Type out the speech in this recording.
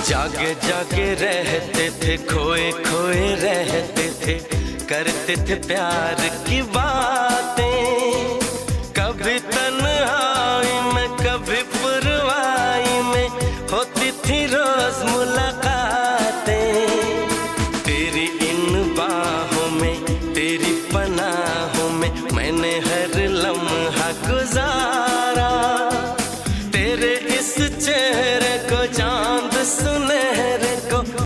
जागे जागे रहते थे, खोए खोए रहते थे, करते थे प्यार की बातें। कभी तन्हाई में कभी पुरवाई में होती थी रोज मुलाकातें। तेरी इन बाहों में, तेरी पनाहों में मैंने हर लम्हा गुजारा।